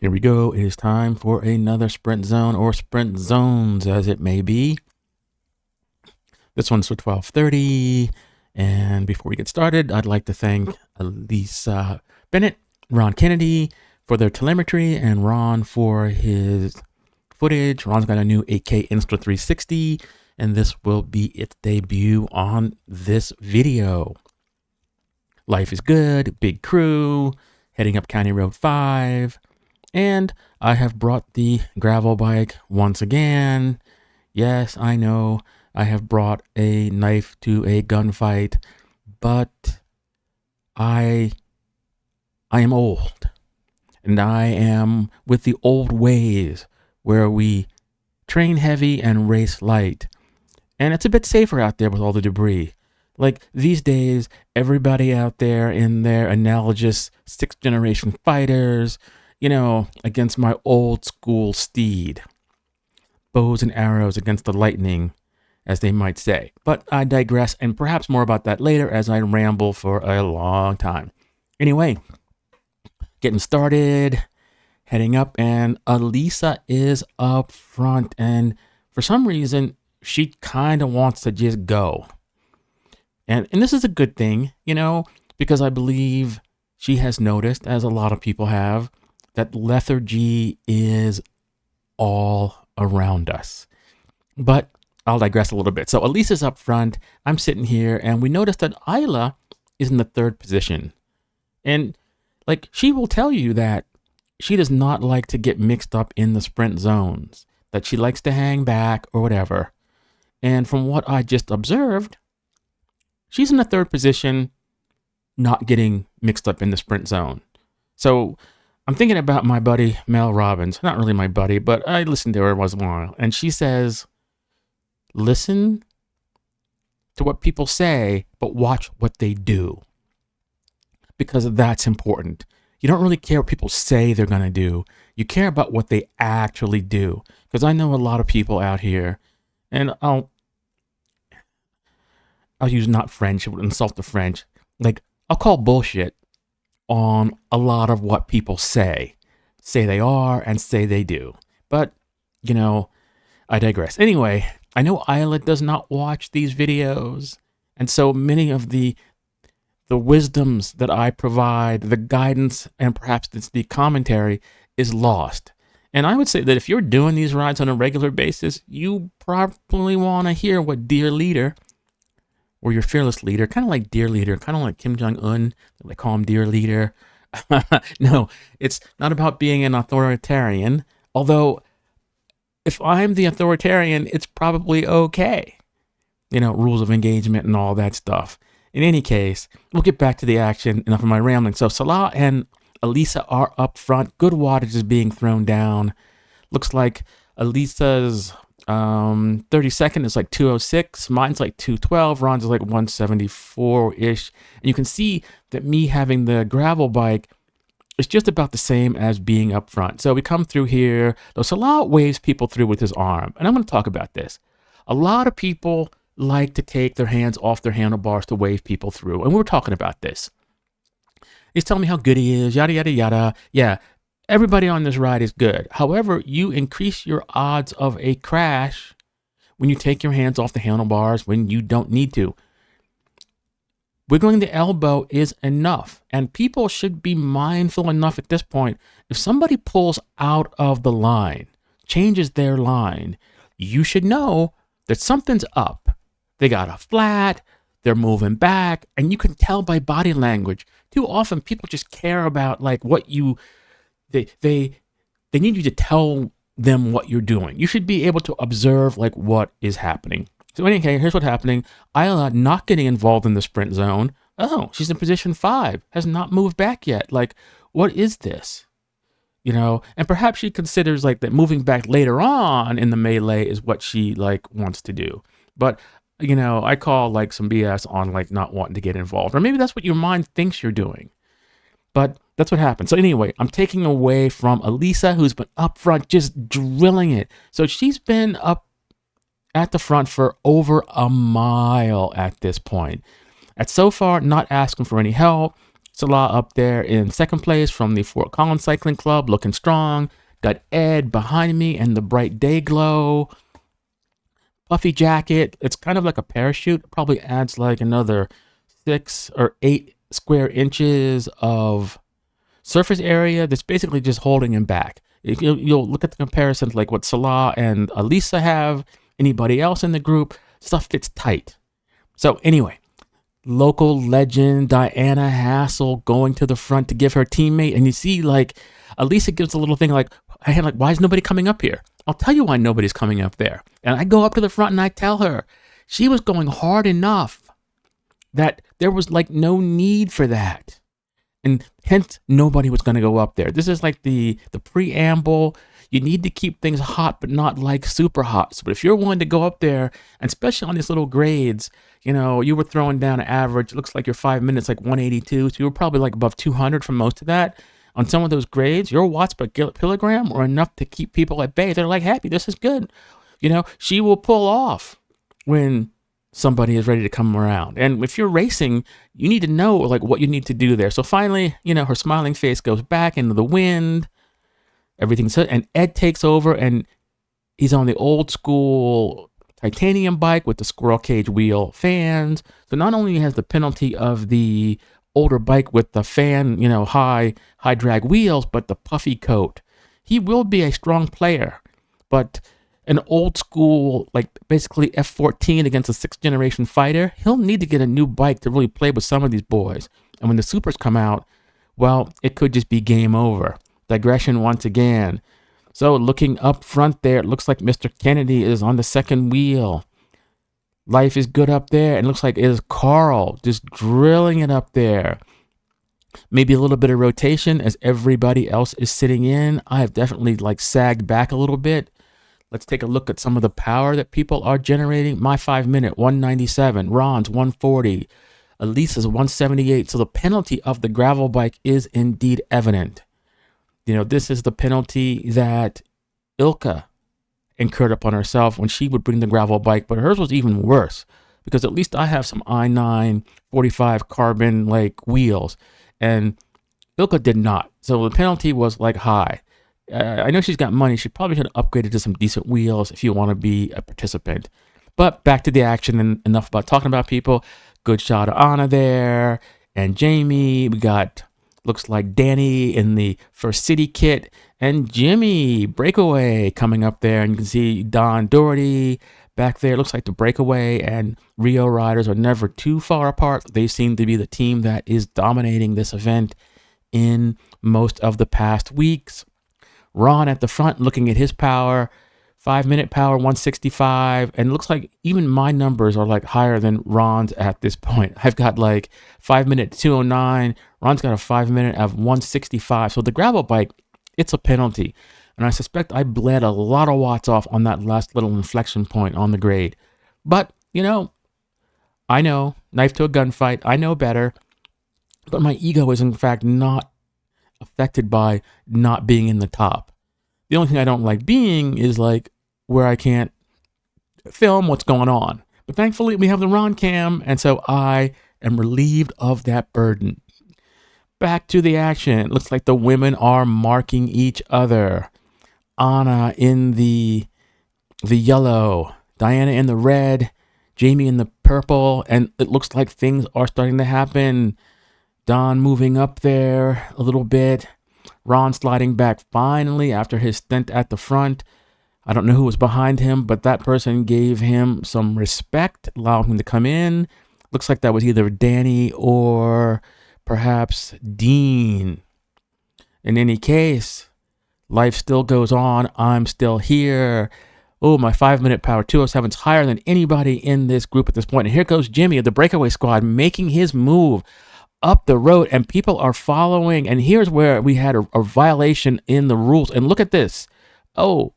Here we go. It is time for another sprint zone, or sprint zones as it may be. This one's for 12:30. And before we get started, I'd like to thank Lisa Bennett, Ron Kennedy for their telemetry, and Ron for his footage. Ron's got a new 8K Insta360, and this will be its debut on this video. Life is good, big crew, heading up County Road 5. And I have brought the gravel bike once again. Yes, I know I have brought a knife to a gunfight, but I am old. And I am with the old ways where we train heavy and race light. And it's a bit safer out there with all the debris. Like these days, everybody out there in their analogous 6th generation fighters, you know, against my old school steed. Bows and arrows against the lightning, as they might say. But I digress, and perhaps more about that later as I ramble for a long time. Anyway, getting started, heading up, and Elisa is up front. And for some reason, she kind of wants to just go. And this is a good thing, you know, because I believe she has noticed, as a lot of people have, that lethargy is all around us. But I'll digress a little bit. So Elisa's up front, I'm sitting here, and we notice that Isla is in the 3rd position. And like, she will tell you that she does not like to get mixed up in the sprint zones, that she likes to hang back or whatever. And from what I just observed, she's in the 3rd position, not getting mixed up in the sprint zone. So I'm thinking about my buddy, Mel Robbins. Not really my buddy, but I listen to her once in a while. And she says, listen to what people say, but watch what they do. Because that's important. You don't really care what people say they're going to do. You care about what they actually do. Because I know a lot of people out here, and I'll use not French, it would insult the French. Like, I'll call bullshit on a lot of what people say they are and say they do. But, you know, I digress. Anyway, I know Isla does not watch these videos. And so many of the wisdoms that I provide, the guidance, and perhaps the commentary is lost. And I would say that if you're doing these rides on a regular basis, you probably want to hear what Dear Leader, or your fearless leader, kind of like Dear Leader, kind of like Kim Jong-un, they call him Dear Leader. No, it's not about being an authoritarian, although if I'm the authoritarian, it's probably okay. You know, rules of engagement and all that stuff. In any case, we'll get back to the action. Enough of my rambling. So Salah and Elisa are up front. Good wattage is being thrown down. Looks like Elisa's 32nd is like 206. Mine's like 212. Ron's is like 174-ish. And you can see that me having the gravel bike is just about the same as being up front. So we come through here. Though Salah waves people through with his arm. And I'm going to talk about this. A lot of people like to take their hands off their handlebars to wave people through. And we were talking about this. He's telling me how good he is, yada, yada, yada. Yeah. Everybody on this ride is good. However, you increase your odds of a crash when you take your hands off the handlebars when you don't need to. Wiggling the elbow is enough, and people should be mindful enough at this point. If somebody pulls out of the line, changes their line, you should know that something's up. They got a flat, they're moving back, and you can tell by body language. Too often people just care about like what you... They need you to tell them what you're doing. You should be able to observe like what is happening. So anyway, here's what's happening. Isla not getting involved in the sprint zone. Oh, she's in position 5, has not moved back yet. Like, what is this? You know, and perhaps she considers like that moving back later on in the melee is what she like wants to do. But, you know, I call like some BS on like not wanting to get involved. Or maybe that's what your mind thinks you're doing. But that's what happened. So anyway, I'm taking away from Elisa, who's been up front just drilling it. So she's been up at the front for over a mile at this point. And so far, not asking for any help. Salah up there in second place from the Fort Collins Cycling Club, looking strong. Got Ed behind me and the bright day glow. Puffy jacket. It's kind of like a parachute. It probably adds like another 6 or 8 square inches of surface area that's basically just holding him back. You'll look at the comparisons like what Salah and Alisa have, anybody else in the group, stuff fits tight. So anyway, local legend Diana Hassel going to the front to give her teammate, and you see like Alisa gives a little thing like, why is nobody coming up here? I'll tell you why nobody's coming up there. And I go up to the front and I tell her she was going hard enough that there was like no need for that. And hence nobody was going to go up there. This is like the preamble. You need to keep things hot, but not like super hot. So, but if you're willing to go up there, and especially on these little grades, you know, you were throwing down an average. It looks like your 5 minutes like 182. So you were probably like above 200 for most of that. On some of those grades, your watts per kilogram were enough to keep people at bay. They're like, happy, this is good. You know, she will pull off when somebody is ready to come around. And if you're racing, you need to know like what you need to do there. So finally, you know, her smiling face goes back into the wind. Everything's good. And Ed takes over, and he's on the old school titanium bike with the squirrel cage wheel fans. So not only has the penalty of the older bike with the fan, you know, high drag wheels, but the puffy coat. He will be a strong player, but an old school, like basically F14 against a 6th generation fighter, he'll need to get a new bike to really play with some of these boys. And when the supers come out, well, it could just be game over. Digression once again. So looking up front there, it looks like Mr. Kennedy is on the second wheel. Life is good up there, and it looks like it is Carl just drilling it up there. Maybe a little bit of rotation as everybody else is sitting in. I have definitely like sagged back a little bit. Let's take a look at some of the power that people are generating. My 5 minute, 197. Ron's 140. Elisa's 178. So the penalty of the gravel bike is indeed evident. You know, this is the penalty that Ilka incurred upon herself when she would bring the gravel bike, but hers was even worse because at least I have some i9 45 carbon like wheels, and Ilka did not. So the penalty was like high. I know she's got money. She probably should have upgraded to some decent wheels if you want to be a participant. But back to the action, and enough about talking about people. Good shot of Anna there and Jamie. We got, looks like Danny in the First City kit, and Jimmy Breakaway coming up there. And you can see Don Doherty back there. Looks like the Breakaway and Rio riders are never too far apart. They seem to be the team that is dominating this event in most of the past weeks. Ron at the front looking at his power. 5 minute power 165, and it looks like even my numbers are like higher than Ron's at this point. I've got like 5 minute 209. Ron's got a 5 minute of 165. So the gravel bike, it's a penalty, and I suspect I bled a lot of watts off on that last little inflection point on the grade. But you know, I know, knife to a gunfight, I know better, but my ego is in fact not affected by not being in the top. The only thing I don't like being is like where I can't film what's going on. But thankfully we have the Ron cam, and so I am relieved of that burden. Back to the action. It looks like the women are marking each other. Anna in the yellow, Diana in the red, Jamie in the purple, and it looks like things are starting to happen. Don moving up there a little bit. Ron sliding back finally after his stint at the front. I don't know who was behind him, but that person gave him some respect, allowed him to come in. Looks like that was either Danny or perhaps Dean. In any case, life still goes on. I'm still here. Oh, my 5 minute power 207 is higher than anybody in this group at this point. And here goes Jimmy of the Breakaway Squad making his move up the road, and people are following. And here's where we had a violation in the rules. And look at this. Oh,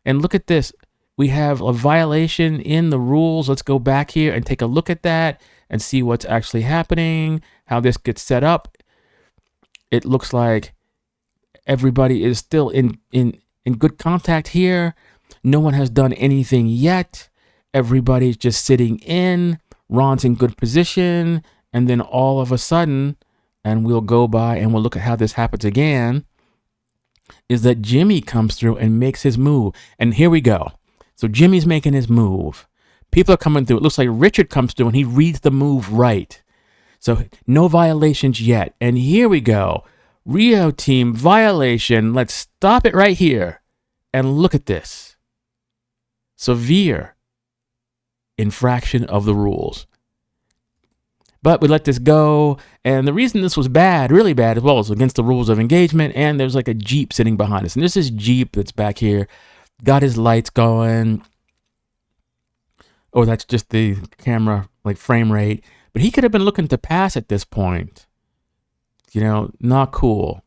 and look at this. We have a violation in the rules. Let's go back here and take a look at that and see what's actually happening, how this gets set up. It looks like everybody is still in good contact here. No one has done anything yet. Everybody's just sitting in. Ron's in good position. And then all of a sudden, and we'll go by and we'll look at how this happens again, is that Jimmy comes through and makes his move. And here we go. So Jimmy's making his move. People are coming through. It looks like Richard comes through and he reads the move right. So no violations yet. And here we go. Rio team violation. Let's stop it right here. And look at this. Severe infraction of the rules. But we let this go. And the reason this was bad, really bad as well, is against the rules of engagement. And there's like a Jeep sitting behind us. And this is Jeep that's back here. Got his lights going. Oh, that's just the camera, like frame rate. But he could have been looking to pass at this point. You know, not cool.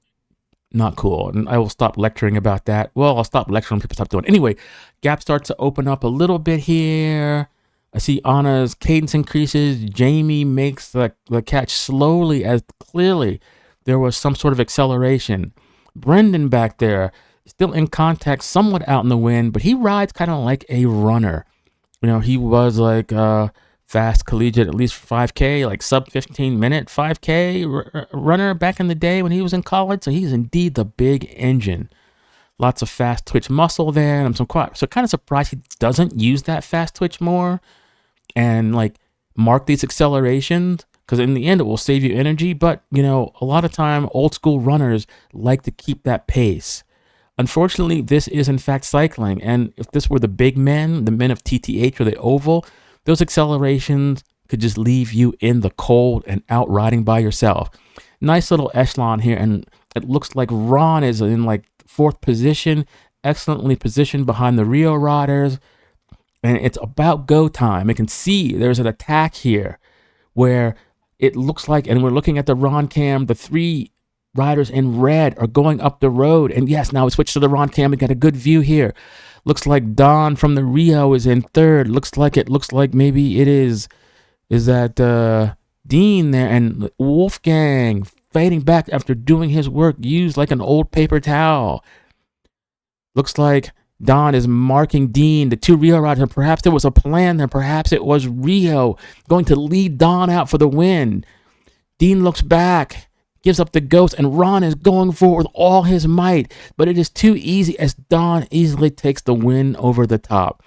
Not cool. And I will stop lecturing about that. Well, I'll stop lecturing when people stop doing it. Anyway, gap starts to open up a little bit here. I see Anna's cadence increases. Jamie makes the catch slowly, as clearly there was some sort of acceleration. Brendan back there, still in contact, somewhat out in the wind, but he rides kind of like a runner. You know, he was like fast collegiate, at least 5K, like sub 15-minute 5K runner back in the day when he was in college. So he's indeed the big engine. Lots of fast twitch muscle there. And I'm kind of surprised he doesn't use that fast twitch more and like mark these accelerations, because in the end it will save you energy. But, you know, a lot of time old school runners like to keep that pace. Unfortunately, this is in fact cycling. And if this were the big men, the men of TTH or the oval, those accelerations could just leave you in the cold and out riding by yourself. Nice little echelon here. And it looks like Ron is in like fourth position, excellently positioned behind the Rio riders. And it's about go time. I can see there's an attack here where it looks like, and we're looking at the Ron cam, the three riders in red are going up the road. And yes, now we switch to the Ron cam. We got a good view here. Looks like Don from the Rio is in third. Looks like maybe it is that Dean there, and Wolfgang fading back after doing his work, used like an old paper towel. Looks like Don is marking Dean, the two Rio riders, and perhaps there was a plan there. Perhaps it was Rio going to lead Don out for the win. Dean looks back, gives up the ghost, and Ron is going forward with all his might, but it is too easy as Don easily takes the win over the top.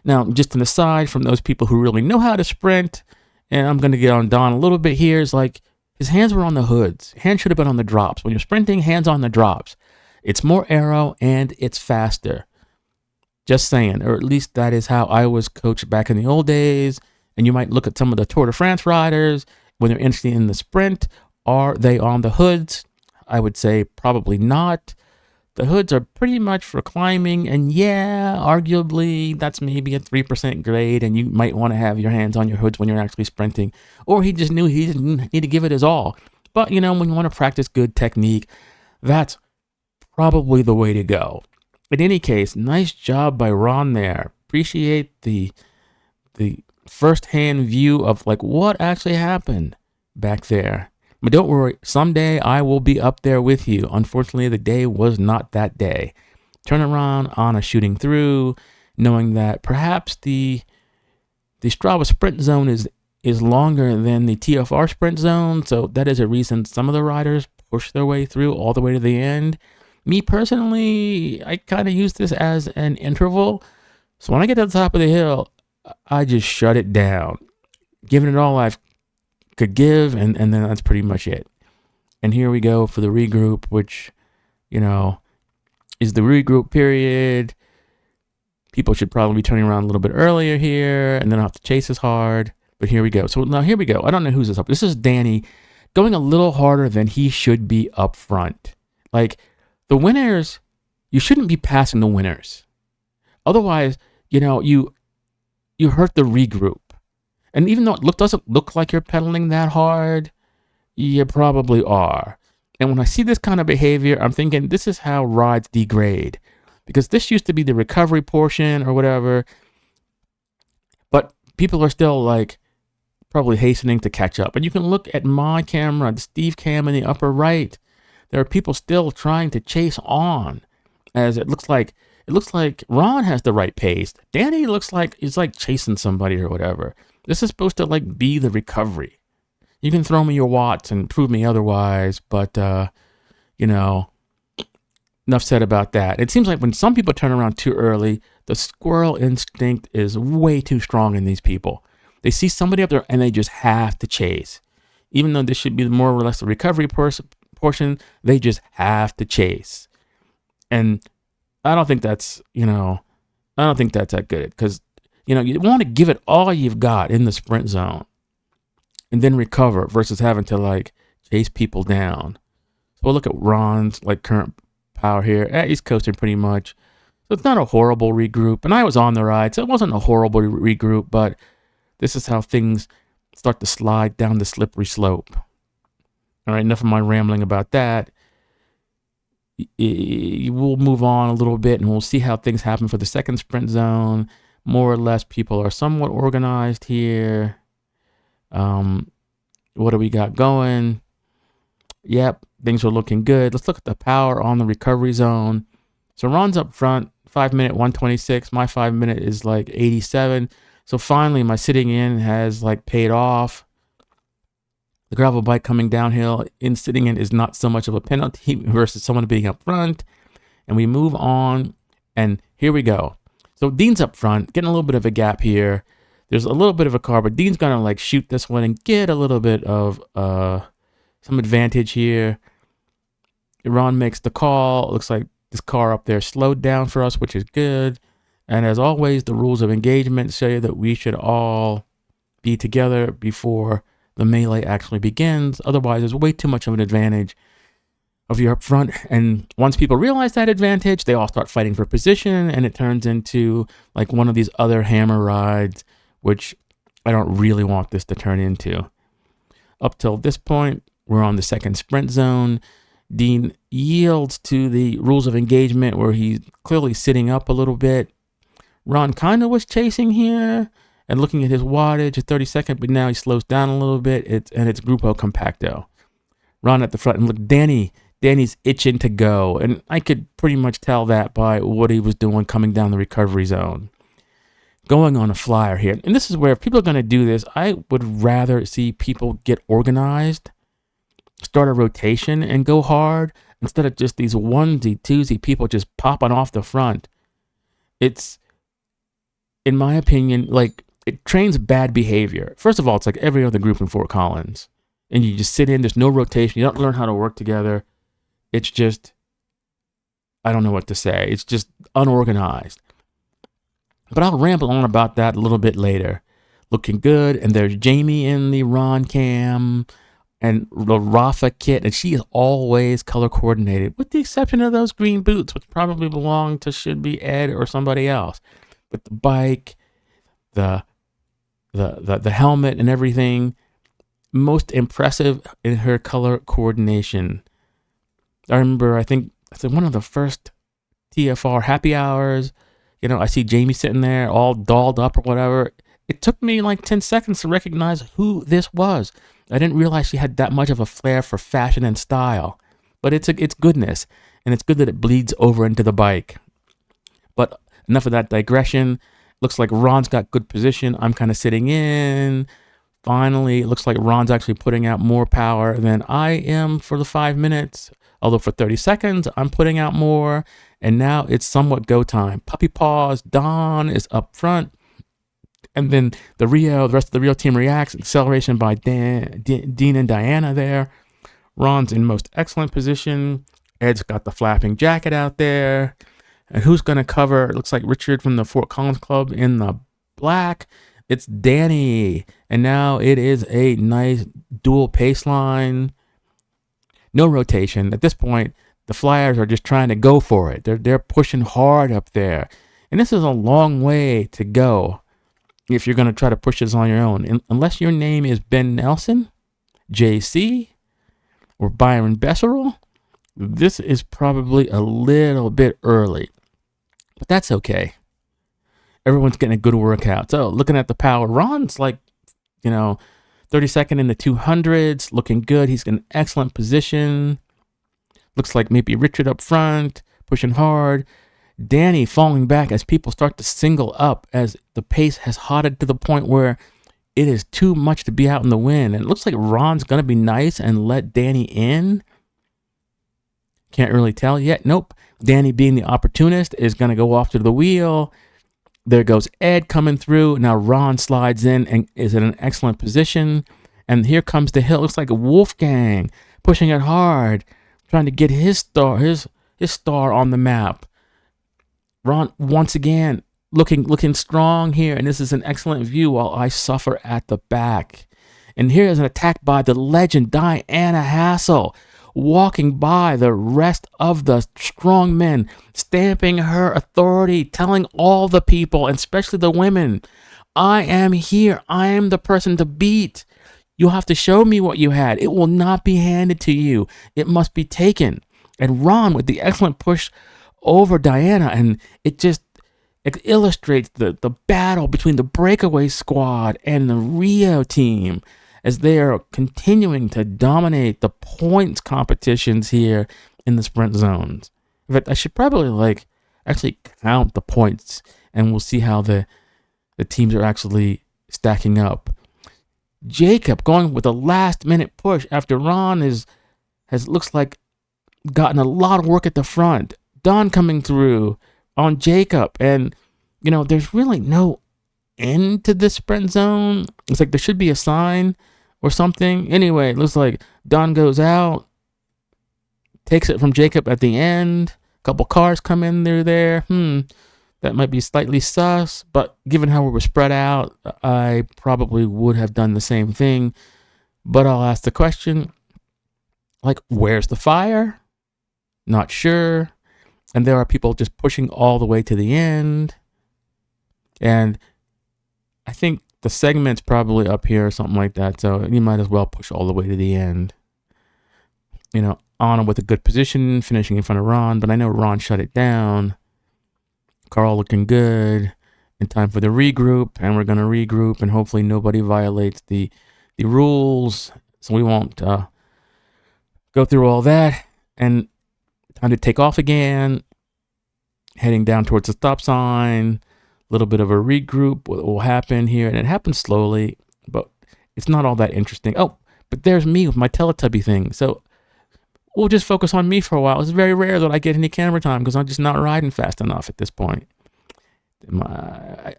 Now, just an aside from those people who really know how to sprint, and I'm going to get on Don a little bit here, is like his hands were on the hoods. Hands should have been on the drops. When you're sprinting, hands on the drops. It's more aero and it's faster. Just saying, or at least that is how I was coached back in the old days. And you might look at some of the Tour de France riders when they're interested in the sprint. Are they on the hoods? I would say probably not. The hoods are pretty much for climbing, and yeah, arguably that's maybe a 3% grade, and you might want to have your hands on your hoods when you're actually sprinting. Or he just knew he didn't need to give it his all. But, you know, when you want to practice good technique, that's probably the way to go. In any case, nice job by Ron there. Appreciate the first-hand view of like what actually happened back there. But don't worry, someday I will be up there with you. Unfortunately, the day was not that day. Turn around on a shooting through, knowing that perhaps the Strava Sprint Zone is longer than the TFR Sprint Zone, so that is a reason some of the riders push their way through all the way to the end. Me personally, I kind of use this as an interval, so when I get to the top of the hill, I just shut it down, giving it all I've could give, and then that's pretty much it. And here we go for the regroup, which, you know, is the regroup period. People should probably be turning around a little bit earlier here, and then I'll have to chase as hard. But here we go. So now here we go. I don't know who's this up. This is Danny going a little harder than he should be up front. Like the winners, you shouldn't be passing the winners. Otherwise, you know, you hurt the regroup. And even though it doesn't look like you're pedaling that hard, you probably are. And when I see this kind of behavior, I'm thinking this is how rides degrade. Because this used to be the recovery portion or whatever. But people are still like probably hastening to catch up. And you can look at my camera, the Steve cam in the upper right. There are people still trying to chase on, as it looks like Ron has the right pace. Danny looks like he's like chasing somebody or whatever. This is supposed to like be the recovery. You can throw me your watts and prove me otherwise, but, you know, enough said about that. It seems like when some people turn around too early, the squirrel instinct is way too strong in these people. They see somebody up there and they just have to chase. Even though this should be more or less the recovery portion, they just have to chase. And I don't think that's, I don't think that's that good, because, you want to give it all you've got in the sprint zone and then recover versus having to like chase people down. So we'll look at Ron's like current power here. He's coasting pretty much. So it's not a horrible regroup. And I was on the ride, so it wasn't a horrible regroup, but this is how things start to slide down the slippery slope. All right, enough of my rambling about that. We'll move on a little bit and we'll see how things happen for the second sprint zone. More or less, people are somewhat organized here. What do we got going? Yep, things are looking good. Let's look at the power on the recovery zone. So Ron's up front, 5 minute 126. My 5 minute is like 87. So finally, my sitting in has like paid off. The gravel bike coming downhill in sitting in is not so much of a penalty versus someone being up front. And we move on, and here we go. So Dean's up front, getting a little bit of a gap here. There's a little bit of a car, but Dean's gonna like shoot this one and get a little bit of some advantage here. Ron makes the call. It looks like this car up there slowed down for us, which is good. And as always, the rules of engagement say that we should all be together before the melee actually begins. Otherwise, there's way too much of an advantage if you're up front. And once people realize that advantage, they all start fighting for position, and it turns into like one of these other hammer rides, which I don't really want this to turn into. Up till this point, we're on the second sprint zone. Dean yields to the rules of engagement where he's clearly sitting up a little bit. Ron kind of was chasing here and looking at his wattage at 32nd, but now he slows down a little bit. It's Grupo Compacto. Ron at the front, and look, Danny's itching to go, and I could pretty much tell that by what he was doing coming down the recovery zone. Going on a flyer here, and this is where if people are going to do this, I would rather see people get organized, start a rotation, and go hard instead of just these onesie, twosie people just popping off the front. It's, in my opinion, like, it trains bad behavior. First of all, it's like every other group in Fort Collins. And you just sit in, there's no rotation. You don't learn how to work together. It's just, I don't know what to say. It's just unorganized. But I'll ramble on about that a little bit later. Looking good. And there's Jamie in the Ron cam and the Rafa kit. And she is always color coordinated, with the exception of those green boots, which probably belong to should be Ed or somebody else. But the bike, the helmet and everything, most impressive in her color coordination. I remember, I think one of the first TFR happy hours, I see Jamie sitting there all dolled up or whatever. It took me like 10 seconds to recognize who this was. I didn't realize she had that much of a flair for fashion and style, but it's goodness, and it's good that it bleeds over into the bike. But enough of that digression. Looks like Ron's got good position. I'm kind of sitting in. Finally, it looks like Ron's actually putting out more power than I am for the 5 minutes. Although for 30 seconds, I'm putting out more. And now it's somewhat go time. Puppy paws. Don is up front. And then the rest of the Rio team reacts. Acceleration by Dean and Diana there. Ron's in most excellent position. Ed's got the flapping jacket out there. And who's going to cover? It looks like Richard from the Fort Collins Club in the black. It's Danny. And now it is a nice dual pace line. No rotation. At this point, the Flyers are just trying to go for it. They're pushing hard up there. And this is a long way to go if you're going to try to push this on your own. Unless your name is Ben Nelson, JC, or Byron Besserell, this is probably a little bit early. But that's okay. Everyone's getting a good workout. So looking at the power, Ron's like, 32nd in the 200s, looking good. He's in an excellent position. Looks like maybe Richard up front, pushing hard. Danny falling back as people start to single up as the pace has hotted to the point where it is too much to be out in the wind. And it looks like Ron's going to be nice and let Danny in. Can't really tell yet. Nope. Danny, being the opportunist, is going to go off to the wheel. There goes Ed coming through. Now Ron slides in and is in an excellent position. And here comes the hill. Looks like a Wolfgang pushing it hard, trying to get his star on the map. Ron once again looking strong here, and this is an excellent view while I suffer at the back. And here is an attack by the legend Diana Hassel, walking by the rest of the strong men, stamping her authority, telling all the people, and especially the women, I am here. I am the person to beat. You'll have to show me what you had. It will not be handed to you. It must be taken. And Ron with the excellent push over Diana, and it illustrates the battle between the breakaway squad and the Rio team as they are continuing to dominate the points competitions here in the sprint zones. In fact, I should probably actually count the points, and we'll see how the teams are actually stacking up. Jacob going with a last minute push after Ron has looks like gotten a lot of work at the front. Don coming through on Jacob, and there's really no end to this sprint zone. It's like there should be a sign or something. Anyway, it looks like Don goes out, takes it from Jacob at the end. A couple cars come in there. That might be slightly sus, but given how we were spread out, I probably would have done the same thing. But I'll ask the question, where's the fire? Not sure. And there are people just pushing all the way to the end. And I think the segment's probably up here or something like that, so you might as well push all the way to the end. Anna with a good position, finishing in front of Ron, but I know Ron shut it down. Carl looking good. In time for the regroup, and we're going to regroup, and hopefully nobody violates the rules, so we won't go through all that. And time to take off again, heading down towards the stop sign. A little bit of a regroup will happen here, and it happens slowly, but it's not all that interesting. Oh, but there's me with my Teletubby thing, so we'll just focus on me for a while. It's very rare that I get any camera time because I'm just not riding fast enough at this point. I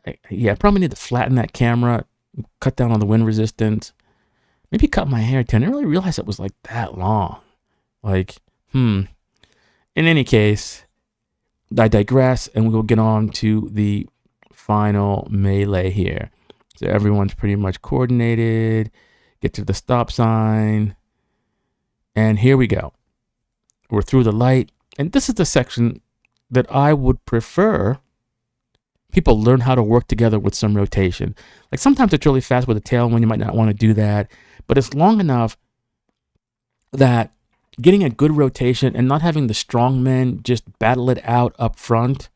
probably need to flatten that camera, cut down on the wind resistance, maybe cut my hair too. I didn't really realize it was that long. In any case, I digress, and we will get on to the final melee here. So everyone's pretty much coordinated, get to the stop sign, and here we go. We're through the light, and this is the section that I would prefer people learn how to work together with some rotation. Sometimes it's really fast with a tailwind, you might not want to do that, but it's long enough that getting a good rotation and not having the strong men just battle it out up front,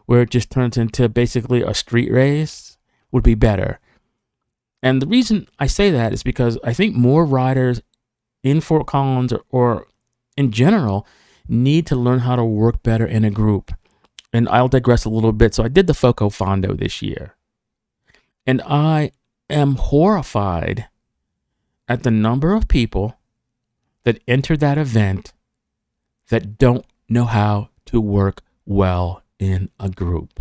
where it just turns into basically a street race, would be better. And the reason I say that is because I think more riders in Fort Collins or in general need to learn how to work better in a group. And I'll digress a little bit. So I did the Foco Fondo this year, and I am horrified at the number of people that enter that event that don't know how to work well in a group.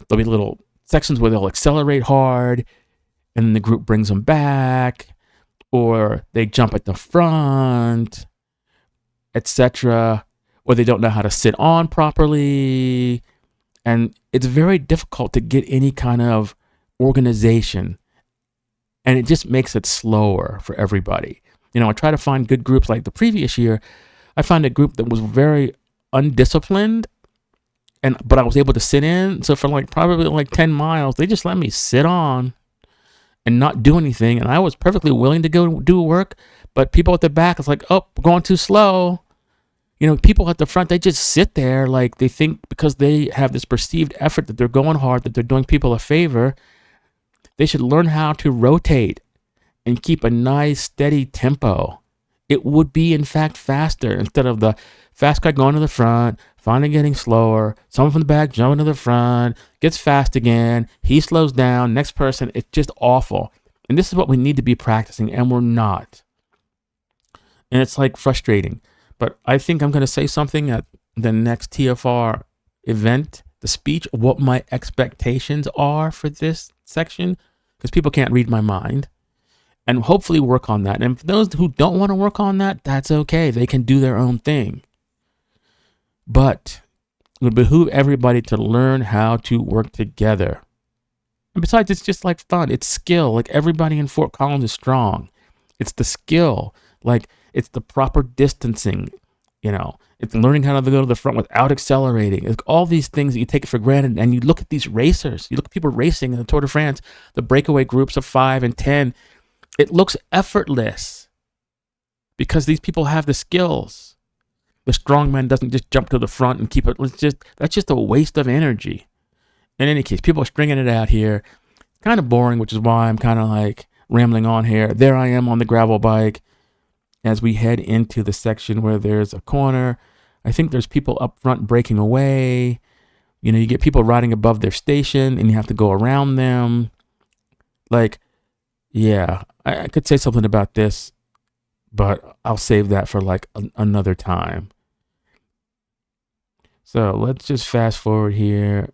There'll be little sections where they'll accelerate hard, and then the group brings them back, or they jump at the front, etc., or they don't know how to sit on properly, and it's very difficult to get any kind of organization, and it just makes it slower for everybody. I try to find good groups. Like the previous year, I found a group that was very undisciplined, but I was able to sit in. So for probably 10 miles, they just let me sit on and not do anything, and I was perfectly willing to go do work, but people at the back, it's oh, we're going too slow. People at the front, they just sit there they think because they have this perceived effort that they're going hard, that they're doing people a favor. They should learn how to rotate and keep a nice, steady tempo. It would be, in fact, faster instead of the fast guy going to the front, finally getting slower. Someone from the back jumping to the front, gets fast again. He slows down. Next person. It's just awful. And this is what we need to be practicing, and we're not. And it's like frustrating. But I think I'm going to say something at the next TFR event, the speech, what my expectations are for this section, because people can't read my mind, and hopefully work on that. And for those who don't want to work on that, that's okay. They can do their own thing. But it would behoove everybody to learn how to work together. And besides, it's just like fun. It's skill. Like everybody in Fort Collins is strong. It's the skill. Like it's the proper distancing. It's learning how to go to the front without accelerating. It's all these things that you take for granted. And you look at these racers. You look at people racing in the Tour de France, the breakaway groups of 5 and 10. It looks effortless because these people have the skills. The strongman doesn't just jump to the front and keep it. That's just a waste of energy. In any case, people are stringing it out here. Kind of boring, which is why I'm kind of like rambling on here. There I am on the gravel bike as we head into the section where there's a corner. I think there's people up front breaking away. You get people riding above their station and you have to go around them. Like, yeah, I could say something about this, but I'll save that for like another time. So let's just fast forward here.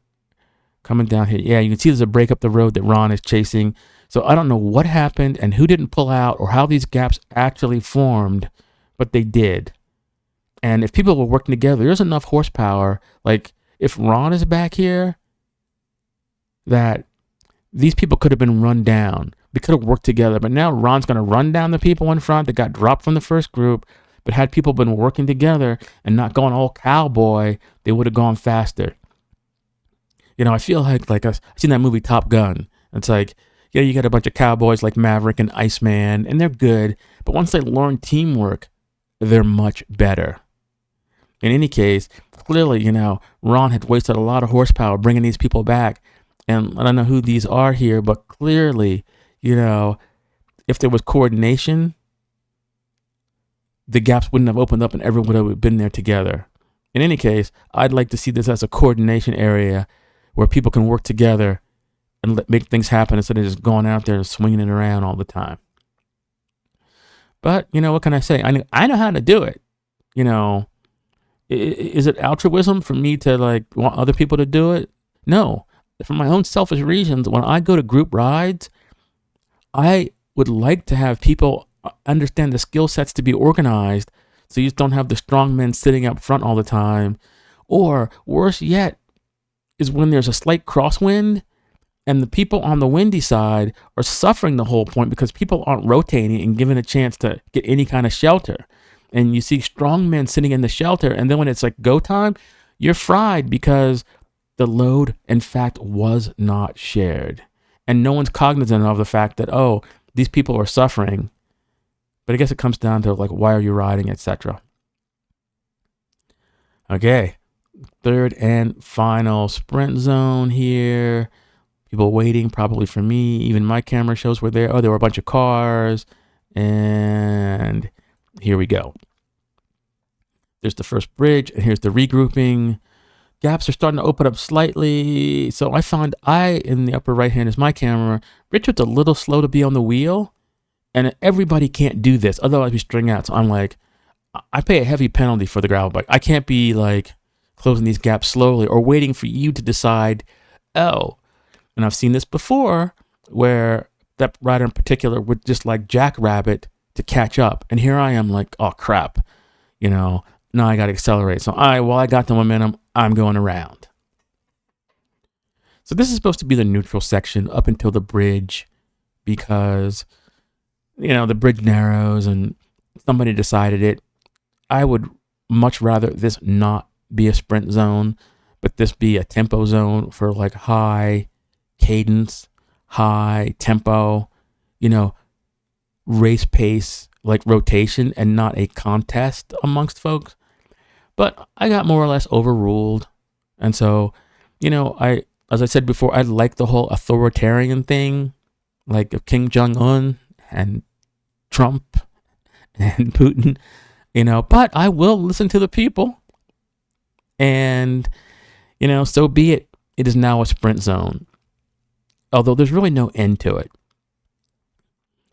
Coming down here. Yeah, you can see there's a break up the road that Ron is chasing. So I don't know what happened and who didn't pull out or how these gaps actually formed, but they did. And if people were working together, there's enough horsepower. Like if Ron is back here, that these people could have been run down. They could have worked together. But now Ron's going to run down the people in front that got dropped from the first group. But had people been working together and not going all cowboy, they would have gone faster. I feel like I've seen that movie Top Gun. It's like, yeah, you got a bunch of cowboys like Maverick and Iceman, and they're good. But once they learn teamwork, they're much better. In any case, clearly, Ron had wasted a lot of horsepower bringing these people back. And I don't know who these are here, but clearly, if there was coordination, the gaps wouldn't have opened up and everyone would have been there together. In any case, I'd like to see this as a coordination area where people can work together and make things happen instead of just going out there and swinging it around all the time. But, what can I say? I know how to do it. Is it altruism for me to want other people to do it? No. For my own selfish reasons, when I go to group rides, I would like to have people understand the skill sets to be organized so you just don't have the strong men sitting up front all the time. Or worse yet, is when there's a slight crosswind and the people on the windy side are suffering the whole point because people aren't rotating and given a chance to get any kind of shelter. And you see strong men sitting in the shelter, and then when it's like go time, you're fried because the load, in fact, was not shared. And no one's cognizant of the fact that, oh, these people are suffering. But I guess it comes down to why are you riding, etc. Okay. Third and final sprint zone here. People waiting probably for me. Even my camera shows we're there. Oh, there were a bunch of cars. And here we go. There's the first bridge. And here's the regrouping. Gaps are starting to open up slightly. So I found in the upper right hand is my camera. Richard's a little slow to be on the wheel. And everybody can't do this. Otherwise we string out. So I'm like, I pay a heavy penalty for the gravel bike. I can't be closing these gaps slowly or waiting for you to decide, oh, and I've seen this before where that rider in particular would just jackrabbit to catch up. And here I am oh crap, now I got to accelerate. So I got the momentum, I'm going around. So this is supposed to be the neutral section up until the bridge because, the bridge narrows and somebody decided it. I would much rather this not be a sprint zone, but this be a tempo zone for high cadence, high tempo, race pace, rotation, and not a contest amongst folks. But I got more or less overruled. And so, as I said before, I like the whole authoritarian thing, of Kim Jong-un and Trump and Putin, but I will listen to the people. And, so be it. It is now a sprint zone. Although there's really no end to it.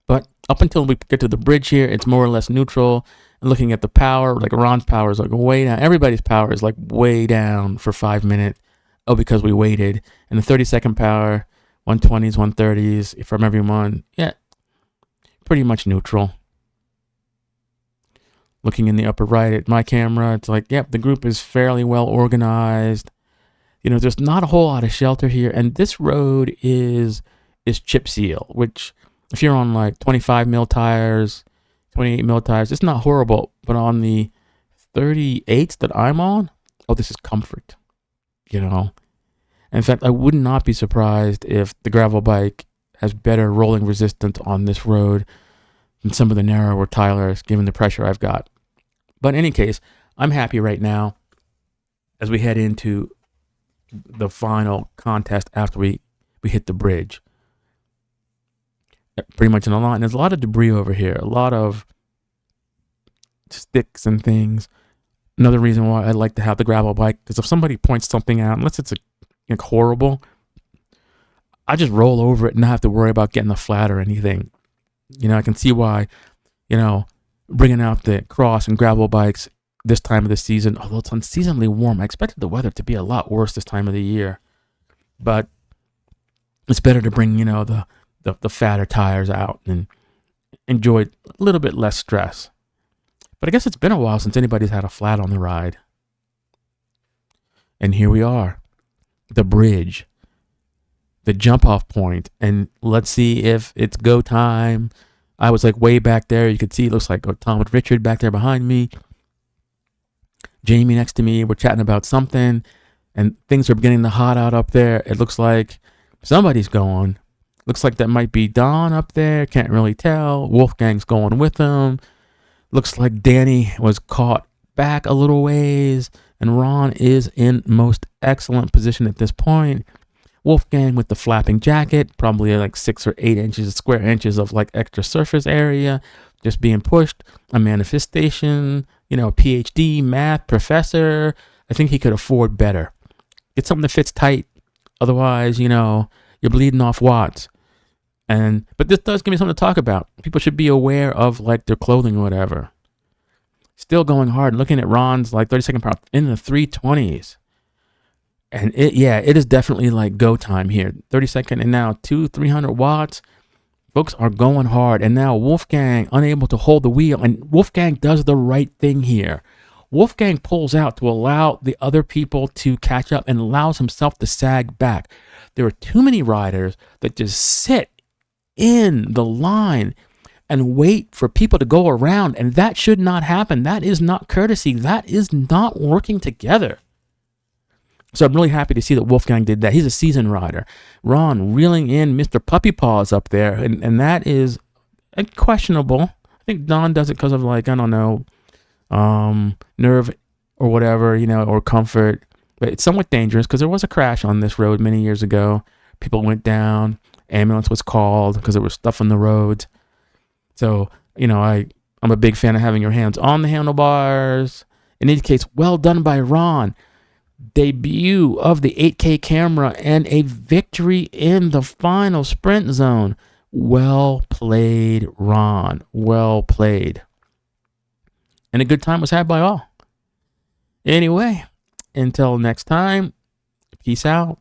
But up until we get to the bridge here, it's more or less neutral. And looking at the power, like Ron's power is like way down. Everybody's power is like way down for 5 minutes. Oh, because we waited. And the 30-second power, 120s, 130s from everyone. Yeah, pretty much neutral. Looking in the upper right at my camera, it's like, yep, the group is fairly well organized. There's not a whole lot of shelter here. And this road is chip seal, which if you're on like 25 mil tires, 28 mil tires, it's not horrible. But on the 38s that I'm on, oh, this is comfort, In fact, I would not be surprised if the gravel bike has better rolling resistance on this road than some of the narrower tires, given the pressure I've got. But in any case, I'm happy right now as we head into the final contest after we hit the bridge. Pretty much in a line. There's a lot of debris over here, a lot of sticks and things. Another reason why I like to have the gravel bike, because if somebody points something out, unless it's horrible, I just roll over it and not have to worry about getting a flat or anything. I can see why, bringing out the cross and gravel bikes this time of the season, although it's unseasonably warm. I expected the weather to be a lot worse this time of the year, but it's better to bring, the fatter tires out and enjoy a little bit less stress. But I guess it's been a while since anybody's had a flat on the ride. And here we are, the bridge, the jump off point, and let's see if it's go time. I was like way back there. You could see it looks like Tom and Richard back there behind me. Jamie next to me. We're chatting about something, and things are beginning to hot out up there. It looks like somebody's going. Looks like that might be Don up there. Can't really tell. Wolfgang's going with them. Looks like Danny was caught back a little ways, and Ron is in most excellent position at this point. Wolfgang with the flapping jacket, probably like 6 or 8 inches, square inches of like extra surface area, just being pushed. A manifestation, PhD math professor. I think he could afford better. Get something that fits tight. Otherwise, you're bleeding off watts. But this does give me something to talk about. People should be aware of like their clothing or whatever. Still going hard. Looking at Ron's like 30-second power in the 320s. And it is definitely like go time here. 30-second and now 300 watts. Folks are going hard. And now Wolfgang unable to hold the wheel. And Wolfgang does the right thing here. Wolfgang pulls out to allow the other people to catch up and allows himself to sag back. There are too many riders that just sit in the line and wait for people to go around. And that should not happen. That is not courtesy. That is not working together. So I'm really happy to see that Wolfgang did that. He's a seasoned rider. Ron reeling in Mr. Puppy Paws up there, and that is questionable. I think Don does it because of like, I don't know, nerve or whatever, or comfort. But it's somewhat dangerous because there was a crash on this road many years ago. People went down. Ambulance was called because there was stuff on the roads. So, I'm a big fan of having your hands on the handlebars. In any case, well done by Ron. Debut of the 8K camera and a victory in the final sprint zone. Well played, Ron. Well played. And a good time was had by all. Anyway, until next time, peace out.